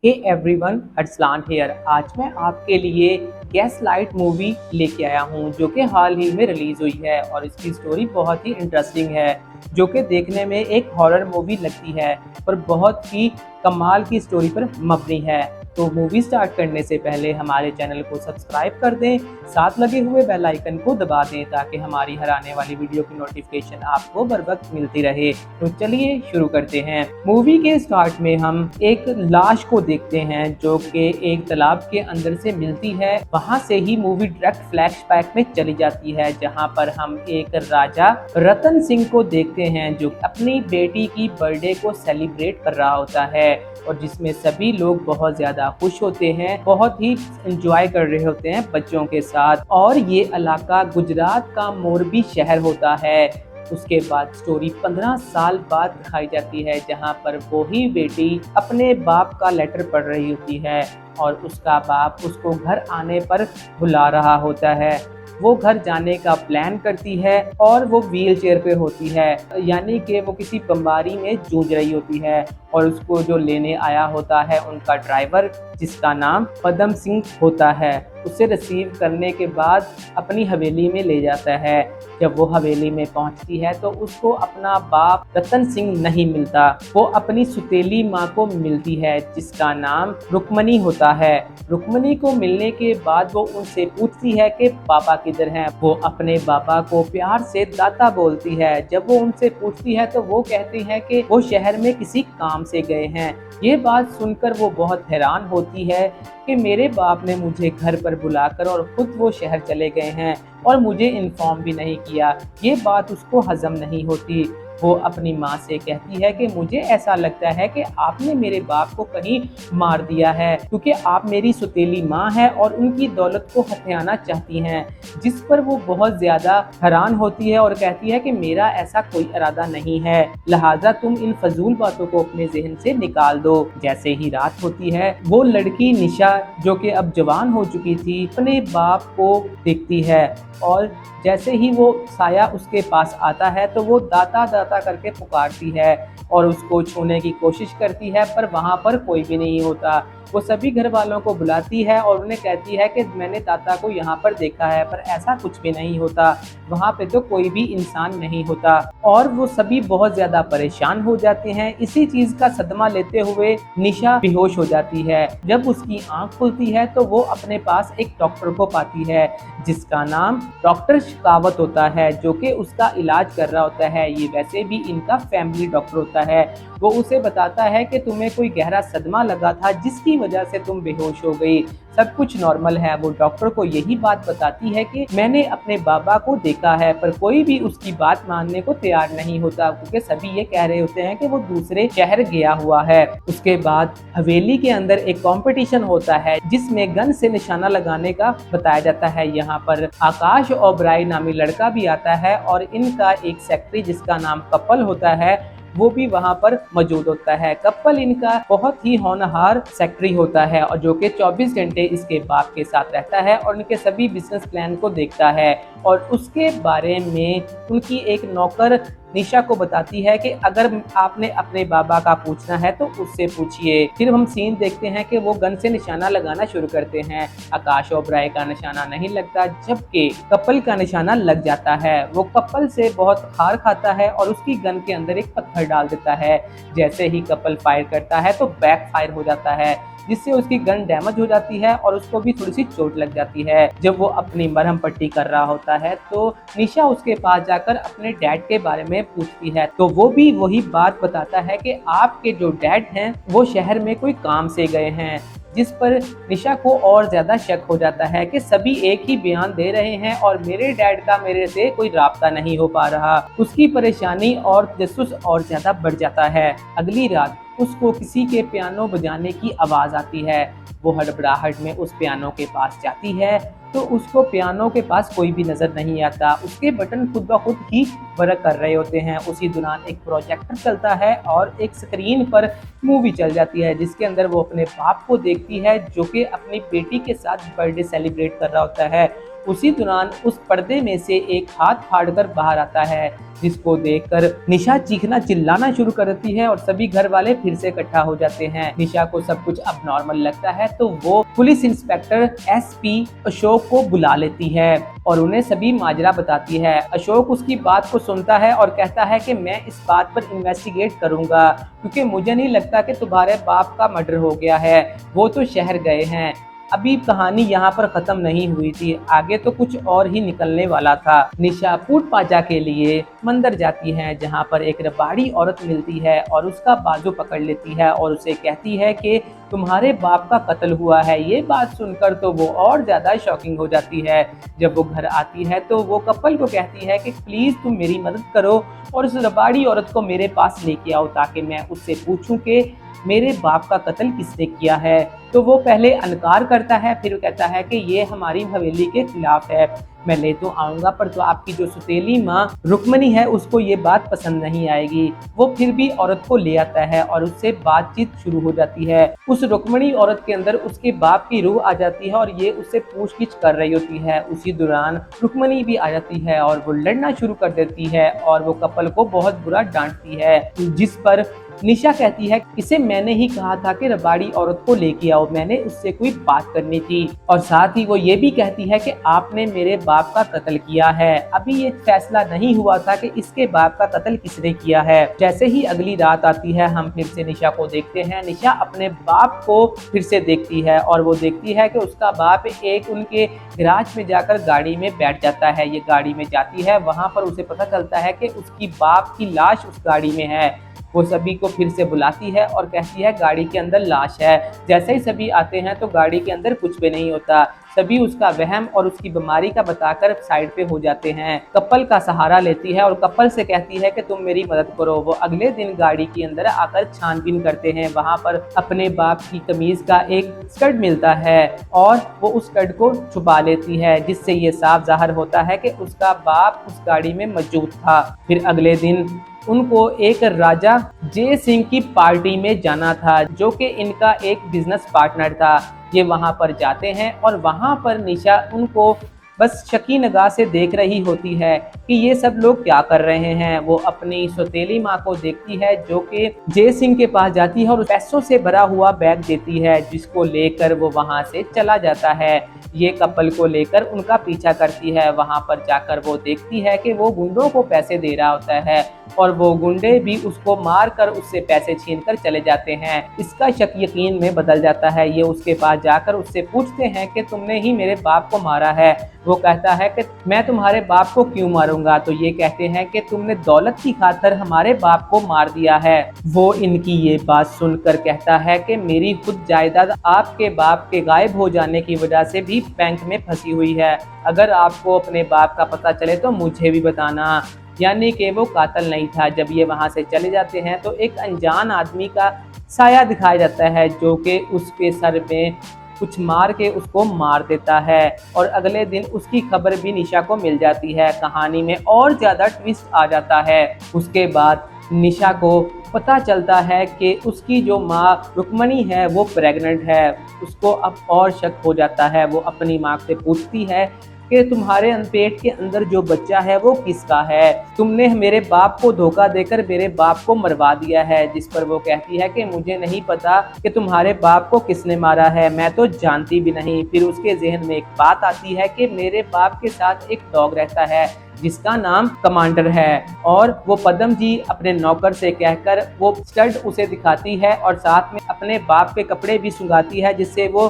Hey everyone, Arsalan hair. आज मैं आपके लिए गैसलाइट मूवी लेके आया हूँ जो कि हाल ही में रिलीज़ हुई है और इसकी स्टोरी बहुत ही इंटरेस्टिंग है, जो कि देखने में एक हॉरर मूवी लगती है पर बहुत ही कमाल की स्टोरी पर मबनी है। तो मूवी स्टार्ट करने से पहले हमारे चैनल को सब्सक्राइब कर दें, साथ लगे हुए बेल आइकन को दबा दें ताकि हमारी हर आने वाली वीडियो की नोटिफिकेशन आपको बर वक्त मिलती रहे। तो चलिए शुरू करते हैं। मूवी के स्टार्ट में हम एक लाश को देखते हैं जो कि एक तालाब के अंदर से मिलती है। वहां से ही मूवी डायरेक्ट फ्लैशबैक में चली जाती है जहां पर हम एक राजा रतन सिंह को देखते हैं जो अपनी बेटी की बर्थडे को सेलिब्रेट कर रहा होता है और जिसमें सभी लोग बहुत ज्यादा खुश होते हैं, बहुत ही एंजॉय कर रहे होते हैं बच्चों के साथ। और ये इलाका गुजरात का मोरबी शहर होता है। उसके बाद स्टोरी 15 साल बाद दिखाई जाती है जहां पर वो ही बेटी अपने बाप का लेटर पढ़ रही होती है और उसका बाप उसको घर आने पर बुला रहा होता है। वो घर जाने का प्लान करती है और वो व्हील चेयर पे होती है, यानी कि वो किसी बीमारी में जूझ रही होती है और उसको जो लेने आया होता है उनका ड्राइवर, जिसका नाम पदम सिंह होता है, उसे रिसीव करने के बाद अपनी हवेली में ले जाता है। जब वो हवेली में पहुंचती है तो उसको अपना बाप रतन सिंह नहीं मिलता, वो अपनी सुतेली माँ को मिलती है जिसका नाम रुक्मणी होता है। रुक्मणी को मिलने के बाद वो उनसे पूछती है कि पापा किधर हैं। वो अपने पापा को प्यार से दाता बोलती है। जब वो उनसे पूछती है तो वो कहती है कि वो शहर में किसी काम से गए हैं। ये बात सुनकर वो बहुत हैरान होती है कि मेरे बाप ने मुझे घर पर बुलाकर और खुद वो शहर चले गए हैं और मुझे इन्फॉर्म भी नहीं किया। ये बात उसको हजम नहीं होती। वो अपनी माँ से कहती है कि मुझे ऐसा लगता है कि आपने मेरे बाप को कहीं मार दिया है क्योंकि आप मेरी सुतेली माँ है और उनकी दौलत को हथियाना चाहती हैं। जिस पर वो बहुत ज्यादा हैरान होती है और कहती है कि मेरा ऐसा कोई इरादा नहीं है, लिहाजा तुम इन फजूल बातों को अपने जहन से निकाल दो। जैसे ही रात होती है वो लड़की निशा, जो कि अब जवान हो चुकी थी, अपने बाप को देखती है और जैसे ही वो साया उसके पास आता है तो वो दाता दाता करके पुकारती है और उसको छूने की कोशिश करती है पर वहाँ पर कोई भी नहीं होता। वो सभी घर वालों को बुलाती है और उन्हें कहती है कि मैंने दाता को यहाँ पर देखा है पर ऐसा कुछ भी नहीं होता, वहाँ पे तो कोई भी इंसान नहीं होता। और वो सभी बहुत ज्यादा परेशान हो जाते हैं। इसी चीज का सदमा लेते हुए निशा बेहोश हो जाती है। जब उसकी आंख खुलती है तो वो अपने पास एक डॉक्टर को पाती है जिसका नाम डॉक्टर शिकावत होता है, जो कि उसका इलाज कर रहा होता है। ये वैसे भी इनका फैमिली डॉक्टर होता है। वो उसे बताता है कि तुम्हें कोई गहरा सदमा लगा था जिसकी वजह से तुम बेहोश हो गई, सब कुछ नॉर्मल है। वो डॉक्टर को यही बात बताती है कि मैंने अपने बाबा को देखा है पर कोई भी उसकी बात मानने को तैयार नहीं होता क्योंकि सभी ये कह रहे होते हैं कि वो दूसरे शहर गया हुआ है। उसके बाद हवेली के अंदर एक कंपटीशन होता है जिसमें गन से निशाना लगाने का बताया जाता है। यहाँ पर आकाश ओबराय नामी लड़का भी आता है और इनका एक सेक्रेटरी जिसका नाम कपल होता है वो भी वहाँ पर मौजूद होता है। कपल इनका बहुत ही होनहार सेक्रेटरी होता है और जो कि 24 घंटे इसके बाप के साथ रहता है और उनके सभी बिजनेस प्लान को देखता है। और उसके बारे में उनकी एक नौकर निशा को बताती है कि अगर आपने अपने बाबा का पूछना है तो उससे पूछिए। फिर हम सीन देखते हैं कि वो गन से निशाना लगाना शुरू करते हैं। आकाश ओबराय का निशाना नहीं लगता जबकि कपल का निशाना लग जाता है। वो कपल से बहुत खार खाता है और उसकी गन के अंदर एक पत्थर डाल देता है। जैसे ही कपल फायर करता है तो बैक फायर हो जाता है जिससे उसकी गन डैमेज हो जाती है और उसको भी थोड़ी सी चोट लग जाती है। जब वो अपनी मरहम पट्टी कर रहा होता है तो निशा उसके पास जाकर अपने डैड के बारे में पूछती है तो वो भी वही बात बताता है कि आपके जो डैड हैं वो शहर में कोई काम से गए हैं, जिस पर निशा को और ज्यादा शक हो जाता है कि सभी एक ही बयान दे रहे हैं और मेरे डैड का मेरे से कोई राब्ता नहीं हो पा रहा। उसकी परेशानी और तजस्सुस और ज्यादा बढ़ जाता है। अगली रात उसको किसी के पियानो बजाने की आवाज आती है। वो हड़बड़ाहट में उस पियानो के पास जाती है तो उसको पियानो के पास कोई भी नजर नहीं आता। उसके बटन खुद ब खुद ही वर्क कर रहे होते हैं। उसी दौरान एक प्रोजेक्टर चलता है और एक स्क्रीन पर मूवी चल जाती है जिसके अंदर वो अपने बाप को देखती है जो कि अपनी बेटी के साथ बर्थडे सेलिब्रेट कर रहा होता है। उसी दौरान उस पर्दे में से एक हाथ फाड़कर बाहर आता है, जिसको देखकर निशा चीखना चिल्लाना शुरू कर देती है और सभी घर वाले फिर से इकट्ठा हो जाते हैं। निशा को सब कुछ अब नॉर्मल लगता है तो वो पुलिस इंस्पेक्टर एसपी अशोक को बुला लेती है और उन्हें सभी माजरा बताती है। अशोक उसकी बात को सुनता है और कहता है कि मैं इस बात पर इन्वेस्टिगेट करूंगा, क्योंकि मुझे नहीं लगता कि तुम्हारे बाप का मर्डर हो गया है, वो तो शहर गए हैं। अभी कहानी यहाँ पर खत्म नहीं हुई थी, आगे तो कुछ और ही निकलने वाला था। निशा पूट पाजा के लिए मंदिर जाती है, जहाँ पर एक रबाड़ी औरत मिलती है और उसका बाजू पकड़ लेती है और उसे कहती है कि तुम्हारे बाप का कत्ल हुआ है। ये बात सुनकर तो वो और ज्यादा शॉकिंग हो जाती है। जब वो घर आती है तो वो कपल को कहती है कि प्लीज तुम मेरी मदद करो और उस रबाड़ी औरत को मेरे पास लेके आओ, ताकि मैं उससे पूछूं कि मेरे बाप का कत्ल किसने किया है। तो वो पहले इनकार करता है, फिर वो कहता है कि ये हमारी हवेली के खिलाफ है, मैं ले तो आऊंगा पर तो आपकी जो सुतेली माँ रुक्मणी है उसको ये बात पसंद नहीं आएगी। वो फिर भी औरत को ले आता है और उससे बातचीत शुरू हो जाती है। उस रुक्मणी औरत के अंदर उसके बाप की रूह आ जाती है और ये उससे पूछगिछ कर रही होती है। उसी दौरान रुक्मणी भी आ जाती है और वो लड़ना शुरू कर देती है और वो कपल को बहुत बुरा डांटती है, जिस पर निशा कहती है इसे मैंने ही कहा था कि रबाड़ी औरत को लेके आओ, मैंने उससे कोई बात करनी थी। और साथ ही वो ये भी कहती है कि आपने मेरे बाप का कत्ल किया है, अभी ये फैसला नहीं हुआ था कि इसके बाप का कत्ल किसने किया है। जैसे ही अगली रात आती है हम फिर से निशा को देखते हैं। निशा अपने बाप को फिर से देखती है और वो देखती है कि उसका बाप एक उनके गैराज में जाकर गाड़ी में बैठ जाता है। ये गाड़ी में जाती है, वहां पर उसे पता चलता है कि उसकी बाप की लाश उस गाड़ी में है। वो सभी को फिर से बुलाती है और कहती है गाड़ी के अंदर लाश है। जैसे ही सभी आते हैं तो गाड़ी के अंदर कुछ भी नहीं होता। सभी उसका वहम और उसकी बीमारी का बताकर साइड पे हो जाते हैं। कपल का सहारा लेती है और कपल से कहती है कि तुम मेरी मदद करो। वो अगले दिन गाड़ी के अंदर आकर छानबीन करते हैं। वहां पर अपने बाप की कमीज का एक स्कर्ट मिलता है और वो उस स्कर्ट को छुपा लेती है, जिससे ये साफ जाहिर होता है कि उसका बाप उस गाड़ी में मौजूद था। फिर अगले दिन उनको एक राजा जय सिंह की पार्टी में जाना था, जो कि इनका एक बिजनेस पार्टनर था। ये वहां पर जाते हैं और वहां पर निशा उनको बस शकी निगाह से देख रही होती है कि ये सब लोग क्या कर रहे हैं। वो अपनी सौतेली माँ को देखती है जो कि जय सिंह के पास जाती है और पैसों से भरा हुआ बैग देती है, जिसको लेकर वो वहां से चला जाता है। ये कपल को लेकर उनका पीछा करती है। वहां पर जाकर वो देखती है कि वो गुंडों को पैसे दे रहा होता है और वो गुंडे भी उसको मार कर उससे पैसे छीन कर चले जाते हैं। इसका शक यकीन में बदल जाता है। ये उसके पास जाकर उससे पूछते हैं कि तुमने ही मेरे बाप को मारा है। वो कहता है कि मैं तुम्हारे बाप को क्यों मारूंगा। तो ये कहते हैं कि तुमने दौलत की खातिर हमारे बाप को मार दिया है। वो इनकी ये बात सुनकर कहता है कि मेरी खुद जायदाद आपके बाप के गायब हो जाने की वजह से भी बैंक में फंसी हुई है। अगर आपको अपने बाप का पता चले तो मुझे भी बताना। यानी कि वो कातिल नहीं था। जब ये वहां से चले जाते हैं तो एक अनजान आदमी का साया दिखाया जाता है, जो कि उसके सर में कुछ मार के उसको मार देता है और अगले दिन उसकी खबर भी निशा को मिल जाती है। कहानी में और ज़्यादा ट्विस्ट आ जाता है। उसके बाद निशा को पता चलता है कि उसकी जो माँ रुक्मणी है वो प्रेग्नेंट है। उसको अब और शक हो जाता है। वो अपनी माँ से पूछती है कि तुम्हारे पेट के अंदर जो बच्चा है वो किसका है। तुमने मेरे बाप को धोखा देकर मेरे बाप को मरवा दिया है। जिस पर वो कहती है कि मुझे नहीं पता कि तुम्हारे बाप को किसने मारा है, मैं तो जानती भी नहीं। फिर उसके जहन में एक बात आती है कि मेरे बाप के साथ एक डॉग रहता है जिसका नाम कमांडर है, और वो पदम जी अपने नौकर से कहकर वो स्टड उसे दिखाती है और साथ में अपने बाप के कपड़े भी सुंघाती है, जिससे वो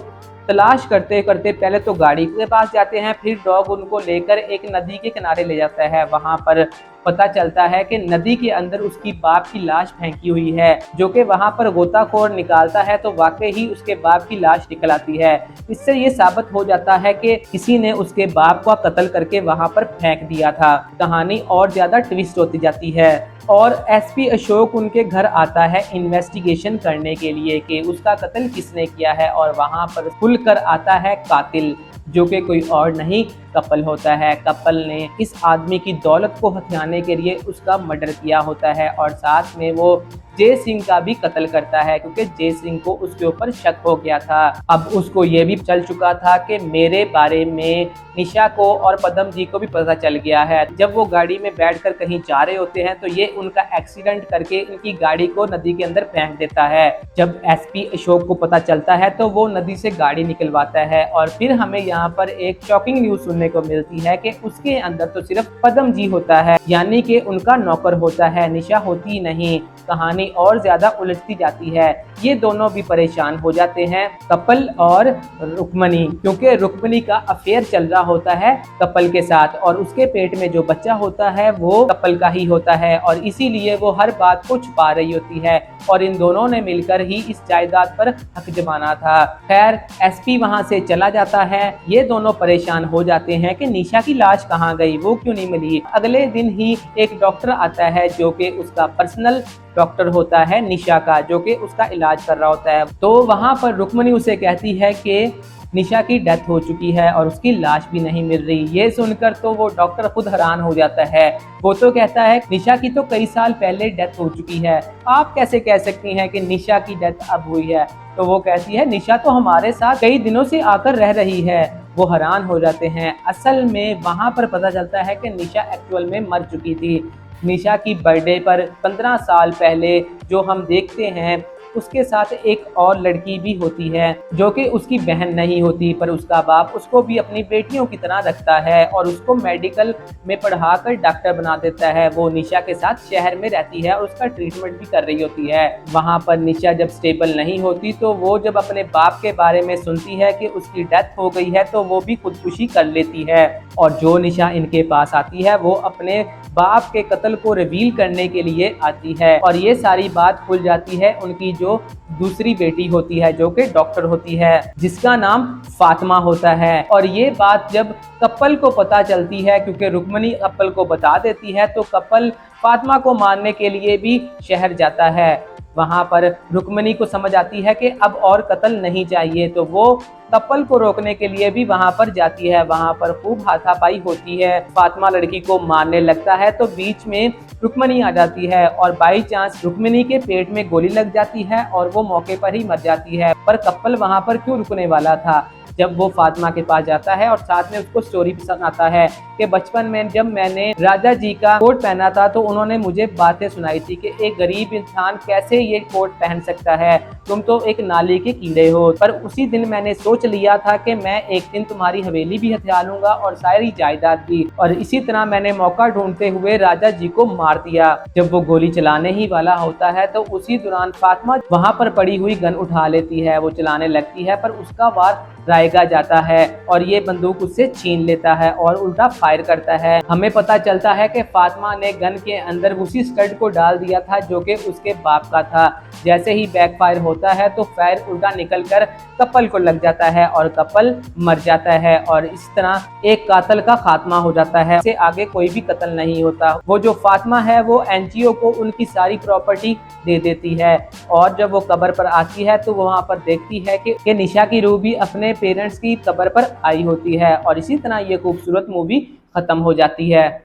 तलाश करते करते पहले तो गाड़ी के पास जाते हैं, फिर डॉग उनको लेकर एक नदी के किनारे ले जाता है। वहां पर पता चलता है कि नदी के अंदर उसकी बाप की लाश फेंकी हुई है, जो कि वहां पर गोताखोर निकालता है तो वाकई ही उसके बाप की लाश निकल आती है। इससे ये साबित हो जाता है कि किसी ने उसके बाप का कत्ल करके वहां पर फेंक दिया था। कहानी और ज्यादा ट्विस्ट होती जाती है और एसपी अशोक उनके घर आता है इन्वेस्टिगेशन करने के लिए कि उसका कत्ल किसने किया है, और वहां पर खुलकर आता है कातिल, जो कि कोई और नहीं कपल होता है। कपल ने इस आदमी की दौलत को हथियाने के लिए उसका मर्डर किया होता है और साथ में वो जय सिंह का भी कत्ल करता है, क्योंकि जय सिंह को उसके ऊपर शक हो गया था। अब उसको ये भी चल चुका था कि मेरे बारे में निशा को और पदम जी को भी पता चल गया है। जब वो गाड़ी में बैठकर कहीं जा रहे होते हैं तो ये उनका एक्सीडेंट करके इनकी गाड़ी को नदी के अंदर फेंक देता है। जब एसपी अशोक को पता चलता है तो वो नदी से गाड़ी निकलवाता है और फिर हमें यहाँ पर एक शॉकिंग न्यूज सुनने को मिलती है कि उसके अंदर तो सिर्फ पदम जी होता है, यानी कि उनका नौकर होता है, निशा होती नहीं। कहानी और ज्यादा उलझती जाती है। ये दोनों भी परेशान हो जाते हैं, कपल और रुक्मणी, क्योंकि रुक्मणी का अफेयर चल रहा होता है कपल के साथ और उसके पेट में जो बच्चा होता है वो कपल का ही होता है और इसीलिए वो हर बात को छुपा रही होती है और इन दोनों ने मिलकर ही इस जायदाद पर हक जमाना था। खैर एसपी वहां से चला जाता है। ये दोनों परेशान हो जाते हैं कि निशा की लाश कहाँ गई, वो क्यों नहीं मिली। अगले दिन ही एक डॉक्टर आता है जो कि उसका पर्सनल डॉक्टर होता है निशा का, जो कि उसका इलाज कर रहा होता है। तो वहां पर रुक्मणी उसे कहती है कि निशा की डेथ हो चुकी है और उसकी लाश भी नहीं मिल रही। ये सुनकर तो वो डॉक्टर खुद हैरान हो जाता है। वो तो कहता है निशा की तो कई साल पहले डेथ हो चुकी है, आप कैसे कह सकती हैं कि निशा की डेथ अब हुई है। तो वो कहती है निशा तो हमारे साथ कई दिनों से आकर रह रही है। वो हैरान हो जाते हैं। असल में वहां पर पता चलता है कि निशा एक्चुअल में मर चुकी थी। निशा की बर्थडे पर 15 साल पहले जो हम देखते हैं उसके साथ एक और लड़की भी होती है जो कि उसकी बहन नहीं होती, पर उसका बाप उसको भी अपनी बेटियों की तरह रखता है और उसको मेडिकल में पढ़ाकर डॉक्टर बना देता है। वो निशा के साथ शहर में रहती है और उसका ट्रीटमेंट भी कर रही होती है। वहाँ पर निशा जब स्टेबल नहीं होती तो वो जब अपने बाप के बारे में सुनती है कि उसकी डेथ हो गई है तो वो भी खुदकुशी कर लेती है और जो निशा इनके पास आती है वो अपने बाप के कत्ल को रिवील करने के लिए आती है और ये सारी बात खुल जाती है उनकी जो दूसरी बेटी होती है जो कि डॉक्टर होती है जिसका नाम फातिमा होता है। और ये बात जब कपल को पता चलती है, क्योंकि रुक्मणी कपल को बता देती है, तो कपल फातिमा को मारने के लिए भी शहर जाता है। वहां पर रुक्मणी को समझ आती है कि अब और कत्ल नहीं चाहिए, तो वो कपल को रोकने के लिए भी वहां पर जाती है। वहां पर खूब हाथापाई होती है। फातिमा लड़की को मारने लगता है तो बीच में रुक्मणी आ जाती है और बाई चांस रुक्मणी के पेट में गोली लग जाती है और वो मौके पर ही मर जाती है। पर कपल वहां पर क्यों रुकने वाला था जब वो फातिमा के पास जाता है और साथ में उसको स्टोरी पसंद आता है कि बचपन में जब मैंने राजा जी का कोट पहना था तो उन्होंने मुझे बातें सुनाई थी कि एक गरीब इंसान कैसे ये कोट पहन सकता है, तुम तो एक नाली के कीड़े हो। पर उसी दिन मैंने सोच लिया था कि मैं एक दिन तुम्हारी हवेली भी हथिया लूंगा और सारी जायदाद भी, और इसी तरह मैंने मौका ढूंढते हुए राजा जी को मार दिया। जब वो गोली चलाने ही वाला होता है तो उसी दौरान फातिमा वहां पर पड़ी हुई गन उठा लेती है, वो चलाने लगती है पर उसका वार रायगा जाता है और ये बंदूक उससे छीन लेता है और उल्टा फायर करता है। हमें पता चलता है कि फातिमा ने गन के अंदर उसी स्टड को डाल दिया था जो कि उसके बाप का था। जैसे ही बैक फायर होता है तो फायर उल्टा निकलकर कपल को लग जाता है और कपल मर जाता है और इस तरह एक कातल का खात्मा हो जाता है। इससे आगे कोई भी कत्ल नहीं होता। वो जो फातिमा है वो एनजीओ को उनकी सारी प्रॉपर्टी दे देती है और जब वो कब्र पर आती है तो वहां पर देखती है कि निशा की रूह भी अपने पेरेंट्स की कब्र पर आई होती है और इसी तरह ये खूबसूरत मूवी खत्म हो जाती है।